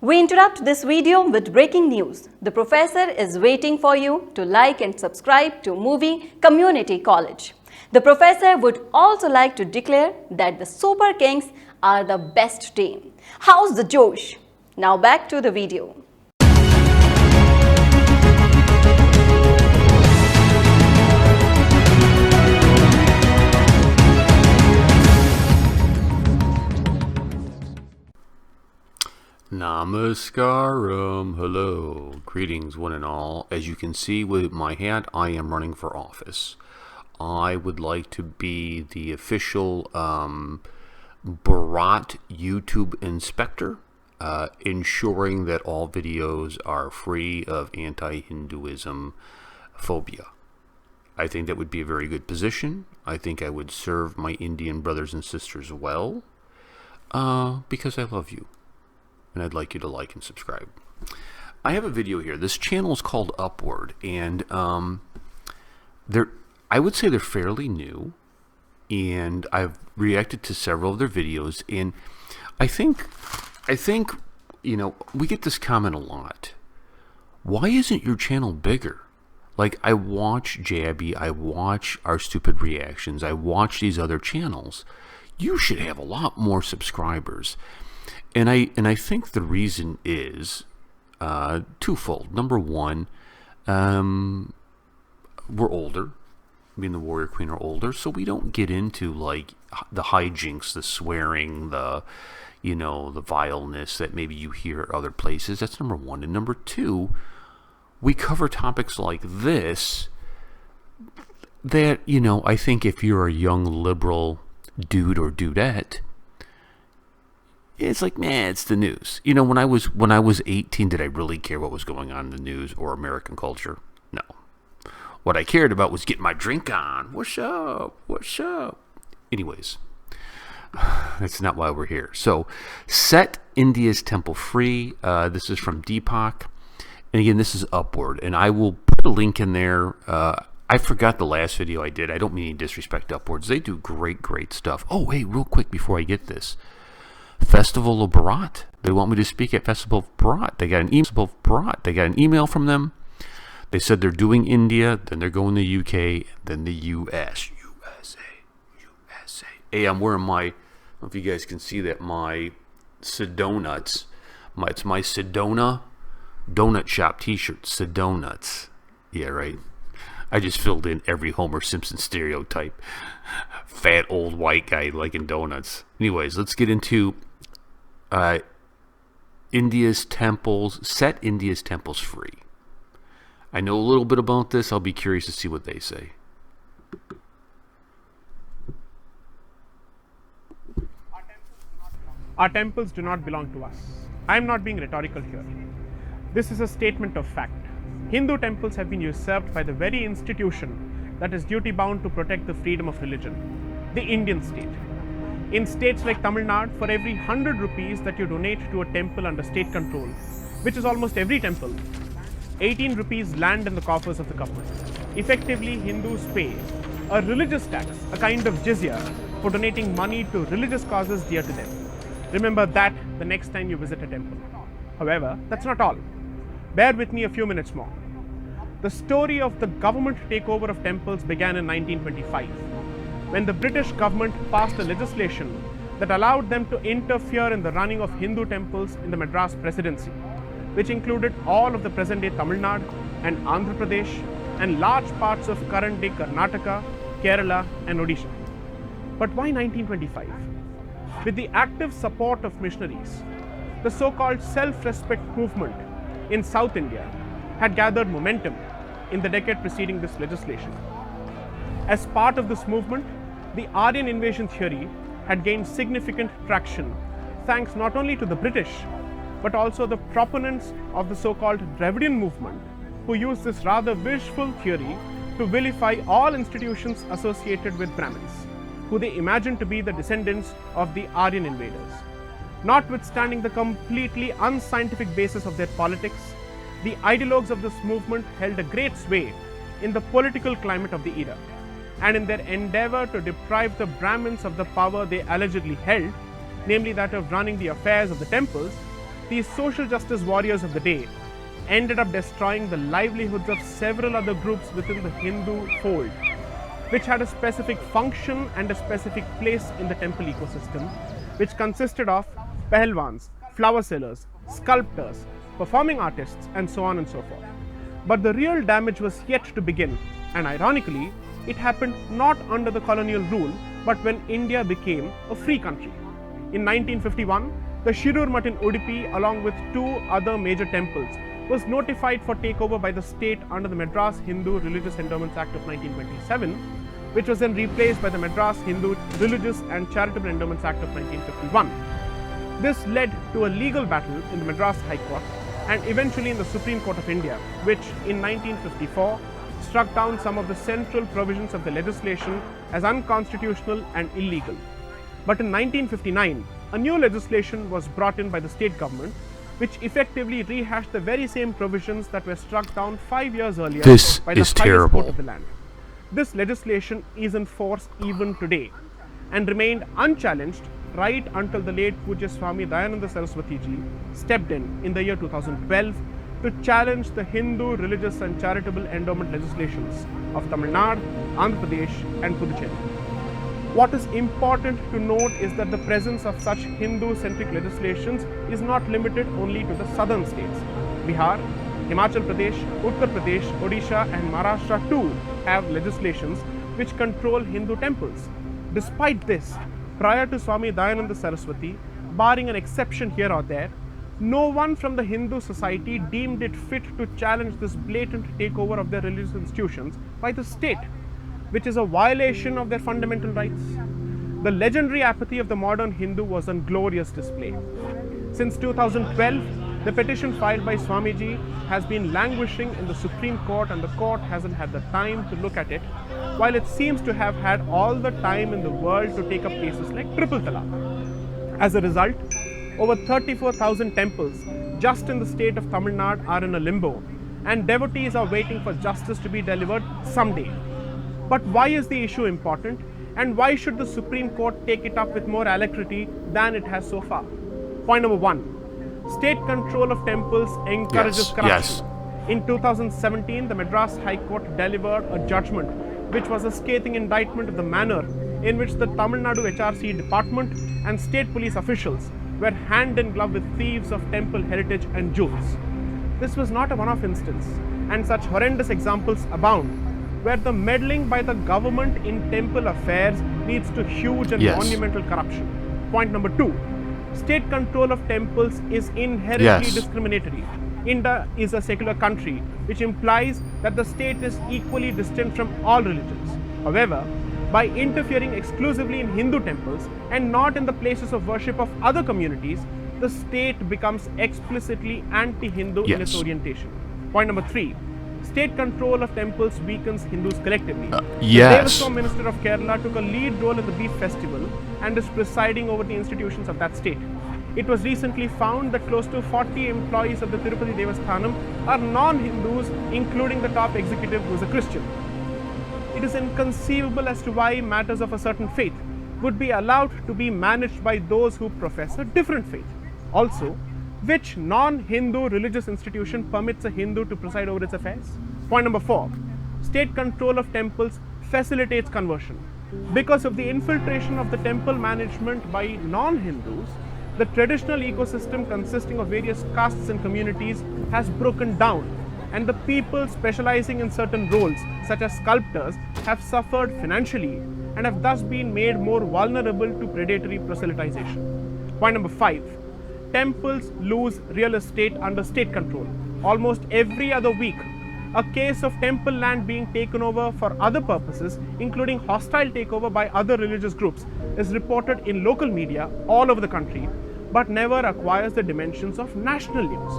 We interrupt this video with breaking news. The professor is waiting for you to like and subscribe to Movie Community College. The professor would also like to declare that the Super Kings are the best team. How's the Josh? Now back to the video. Namaskaram. Hello. Greetings, one and all. As you can see with my hat, I am running for office. I would like to be the official Bharat YouTube inspector, ensuring that all videos are free of anti-Hinduism phobia. I think that would be a very good position. I think I would serve my Indian brothers and sisters well, because I love you. And I'd like you to like and subscribe. I have a video here. This channel is called Upword, and I would say they're fairly new, and I've reacted to several of their videos, and I think you know, we get this comment a lot. Why isn't your channel bigger? Like, I watch Jabby, I watch Our Stupid Reactions, I watch these other channels. You should have a lot more subscribers. And I think the reason is twofold. Number one, we're older. Me and the Warrior Queen are older, so we don't get into like the hijinks, the swearing, the vileness that maybe you hear at other places. That's number one. And number two, we cover topics like this that, you know, I think if you're a young liberal dude or dudette, it's like, man, it's the news. You know, when I was 18, did I really care what was going on in the news or American culture? No. What I cared about was getting my drink on. What's up? What's up? Anyways, that's not why we're here. So, set India's temple free. This is from Deepak. And again, this is Upward. And I will put a link in there. I forgot the last video I did. I don't mean any disrespect to Upwards. They do great stuff. Oh, hey, real quick before I get this. Festival of Bharat. They want me to speak at Festival of Bharat. They got an email from them. They said they're doing India, then they're going to the UK, then the USA. Hey, I'm wearing my, I don't know if you guys can see that, my Sedonuts. It's my Sedona Donut Shop t-shirt. Sedonuts. Yeah, right. I just filled in every Homer Simpson stereotype. Fat old white guy liking donuts. Anyways, let's get into India's temples. Set India's temples free. I know a little bit about this. I'll be curious to see what they say. Our temples do not belong to us. I am not being rhetorical here. This is a statement of fact. Hindu temples have been usurped by the very institution that is duty-bound to protect the freedom of religion, the Indian state. In states like Tamil Nadu, for every 100 rupees that you donate to a temple under state control, which is almost every temple, 18 rupees land in the coffers of the government. Effectively, Hindus pay a religious tax, a kind of jizya, for donating money to religious causes dear to them. Remember that the next time you visit a temple. However, that's not all. Bear with me a few minutes more. The story of the government takeover of temples began in 1925, when the British government passed a legislation that allowed them to interfere in the running of Hindu temples in the Madras Presidency, which included all of the present-day Tamil Nadu and Andhra Pradesh and large parts of current-day Karnataka, Kerala and Odisha. But why 1925? With the active support of missionaries, the so-called self-respect movement in South India had gathered momentum in the decade preceding this legislation. As part of this movement, the Aryan invasion theory had gained significant traction thanks not only to the British but also the proponents of the so-called Dravidian movement, who used this rather wishful theory to vilify all institutions associated with Brahmins, who they imagined to be the descendants of the Aryan invaders. Notwithstanding the completely unscientific basis of their politics, the ideologues of this movement held a great sway in the political climate of the era, and in their endeavor to deprive the Brahmins of the power they allegedly held, namely that of running the affairs of the temples, these social justice warriors of the day ended up destroying the livelihoods of several other groups within the Hindu fold, which had a specific function and a specific place in the temple ecosystem, which consisted of pahalwans, flower sellers, sculptors, performing artists, and so on and so forth. But the real damage was yet to begin, and ironically, it happened not under the colonial rule, but when India became a free country. In 1951, the Shirur Mutt in Udupi, along with 2 other major temples, was notified for takeover by the state under the Madras Hindu Religious Endowments Act of 1927, which was then replaced by the Madras Hindu Religious and Charitable Endowments Act of 1951. This led to a legal battle in the Madras High Court and eventually in the Supreme Court of India, which in 1954 struck down some of the central provisions of the legislation as unconstitutional and illegal. But in 1959, a new legislation was brought in by the state government, which effectively rehashed the very same provisions that were struck down 5 years earlier by the highest court of the land. This legislation is in force even today and remained unchallenged right until the late Pujya Swami Dayananda Saraswati ji stepped in the year 2012 to challenge the Hindu religious and charitable endowment legislations of Tamil Nadu, Andhra Pradesh and Puducherry. What is important to note is that the presence of such Hindu-centric legislations is not limited only to the southern states. Bihar, Himachal Pradesh, Uttar Pradesh, Odisha and Maharashtra too have legislations which control Hindu temples. Despite this, prior to Swami Dayananda Saraswati, barring an exception here or there, no one from the Hindu society deemed it fit to challenge this blatant takeover of their religious institutions by the state, which is a violation of their fundamental rights. The legendary apathy of the modern Hindu was on glorious display. Since 2012, the petition filed by Swamiji has been languishing in the Supreme Court and the court hasn't had the time to look at it, while it seems to have had all the time in the world to take up cases like triple talaq. As a result, over 34,000 temples just in the state of Tamil Nadu are in a limbo, and devotees are waiting for justice to be delivered someday. But why is the issue important, and why should the Supreme Court take it up with more alacrity than it has so far? Point number 1. State control of temples encourages corruption. In 2017, the Madras High Court delivered a judgment which was a scathing indictment of the manner in which the Tamil Nadu HRC department and state police officials were hand in glove with thieves of temple heritage and jewels. This was not a one-off instance, and such horrendous examples abound, where the meddling by the government in temple affairs leads to huge and monumental corruption. Point number 2. State control of temples is inherently discriminatory. India is a secular country, which implies that the state is equally distant from all religions. However, by interfering exclusively in Hindu temples and not in the places of worship of other communities, the state becomes explicitly anti-Hindu in its orientation. Point number 3. State control of temples weakens Hindus collectively. The Devaswam Minister of Kerala took a lead role in the Beef Festival and is presiding over the institutions of that state. It was recently found that close to 40 employees of the Tirupati Devasthanam are non-Hindus, including the top executive who is a Christian. It is inconceivable as to why matters of a certain faith would be allowed to be managed by those who profess a different faith. Also, which non-Hindu religious institution permits a Hindu to preside over its affairs? Point number 4. State control of temples facilitates conversion. Because of the infiltration of the temple management by non-Hindus, the traditional ecosystem consisting of various castes and communities has broken down, and the people specializing in certain roles, such as sculptors, have suffered financially and have thus been made more vulnerable to predatory proselytization. Point number 5. Temples lose real estate under state control. Almost every other week, a case of temple land being taken over for other purposes, including hostile takeover by other religious groups, is reported in local media all over the country, but never acquires the dimensions of national news.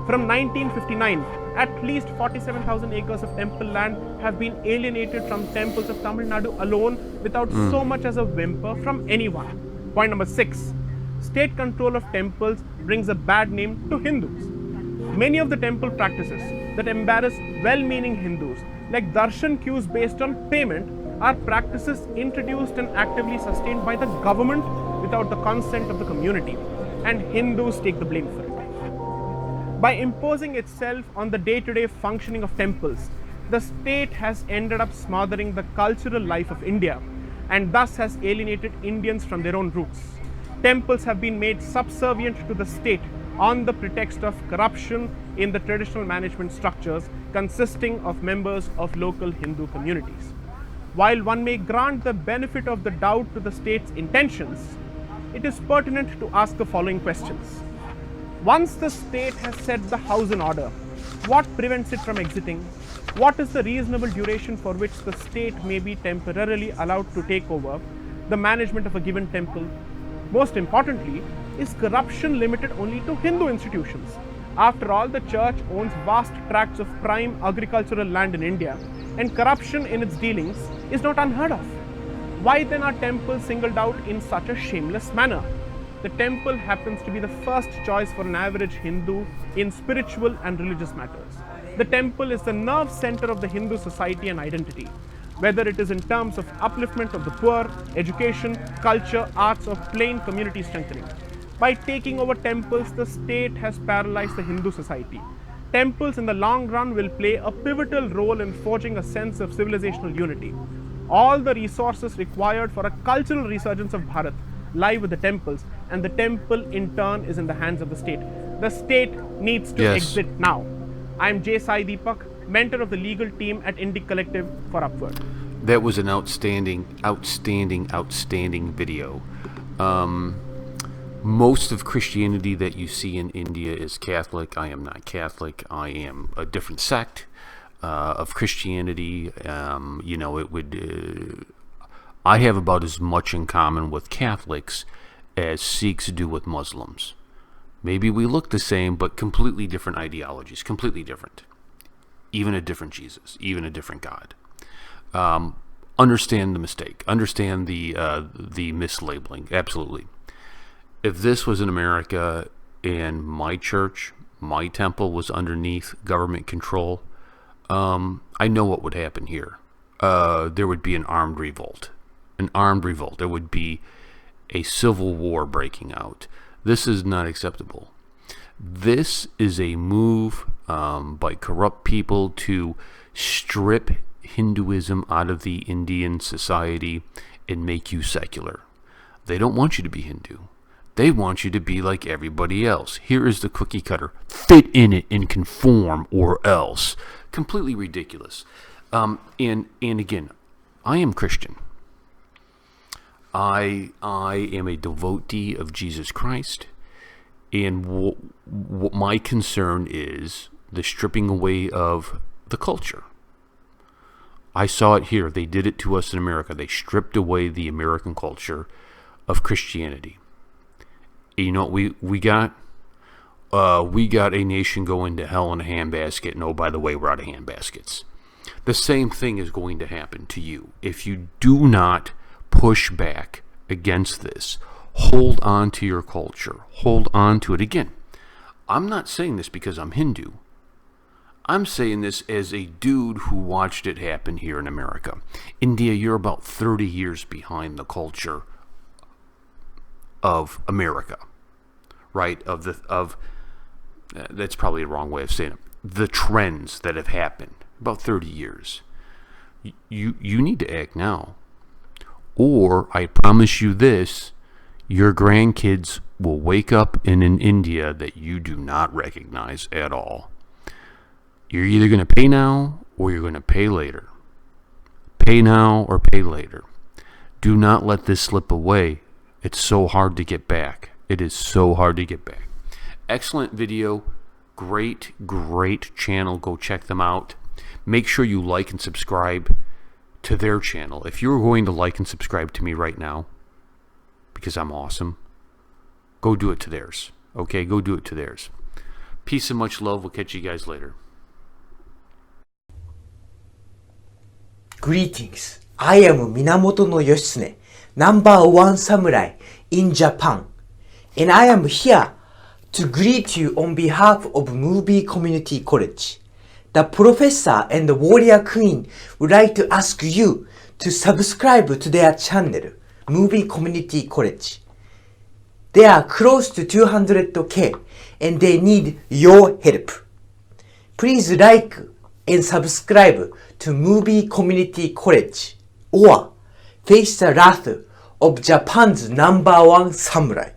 From 1959, at least 47,000 acres of temple land have been alienated from temples of Tamil Nadu alone without so much as a whimper from anyone. Point number 6. State control of temples brings a bad name to Hindus. Many of the temple practices that embarrass well-meaning Hindus, like darshan queues based on payment, are practices introduced and actively sustained by the government without the consent of the community, and Hindus take the blame for it. By imposing itself on the day-to-day functioning of temples, the state has ended up smothering the cultural life of India and thus has alienated Indians from their own roots. Temples have been made subservient to the state on the pretext of corruption in the traditional management structures consisting of members of local Hindu communities. While one may grant the benefit of the doubt to the state's intentions, it is pertinent to ask the following questions. Once the state has set the house in order, what prevents it from exiting? What is the reasonable duration for which the state may be temporarily allowed to take over the management of a given temple? Most importantly, is corruption limited only to Hindu institutions? After all, the church owns vast tracts of prime agricultural land in India, and corruption in its dealings is not unheard of. Why then are temples singled out in such a shameless manner? The temple happens to be the first choice for an average Hindu in spiritual and religious matters. The temple is the nerve center of the Hindu society and identity, whether it is in terms of upliftment of the poor, education, culture, arts, or plain community strengthening. By taking over temples, the state has paralyzed the Hindu society. Temples in the long run will play a pivotal role in forging a sense of civilizational unity. All the resources required for a cultural resurgence of Bharat lie with the temples, and the temple in turn is in the hands of the state. The state needs to exit now. I am Sai Deepak, mentor of the legal team at Indie Collective for Upword. That was an outstanding video. Most of Christianity that you see in India is Catholic. I am not Catholic. I am a different sect of Christianity. I have about as much in common with Catholics as Sikhs do with Muslims. Maybe we look the same, but completely different ideologies, completely different. Even a different Jesus, even a different God. Understand the mistake. Understand the mislabeling. Absolutely. If this was in America and my church, my temple was underneath government control, I know what would happen here. There would be an armed revolt. There would be a civil war breaking out. This is not acceptable. This is a move by corrupt people to strip Hinduism out of the Indian society and make you secular. They don't want you to be Hindu. They want you to be like everybody else. Here is the cookie cutter. Fit in it and conform or else. Completely ridiculous. And again, I am Christian. I am a devotee of Jesus Christ. And what my concern is the stripping away of the culture. I saw it here. They did it to us in America. They stripped away the American culture of Christianity. You know what we got? We got a nation going to hell in a handbasket. And oh, by the way, we're out of handbaskets. The same thing is going to happen to you. If you do not push back against this, hold on to your culture. Hold on to it. Again, I'm not saying this because I'm Hindu. I'm saying this as a dude who watched it happen here in America. India, you're about 30 years behind the culture of America, right? That's probably the wrong way of saying it. The trends that have happened, about 30 years. You need to act now. Or, I promise you this, your grandkids will wake up in an India that you do not recognize at all. You're either going to pay now or you're going to pay later. Pay now or pay later. Do not let this slip away. It's so hard to get back. It is so hard to get back. Excellent video. Great channel. Go check them out. Make sure you like and subscribe to their channel. If you're going to like and subscribe to me right now, because I'm awesome, go do it to theirs. Okay, go do it to theirs. Peace and much love. We'll catch you guys later. Greetings. I am Minamoto no Yoshitsune, #1 samurai in Japan, and I am here to greet you on behalf of Movie Community College. The professor and the warrior queen would like to ask you to subscribe to their channel, Movie Community College. They are close to 200K, and they need your help. Please like and subscribe to Movie Community College or face the wrath of Japan's #1 samurai.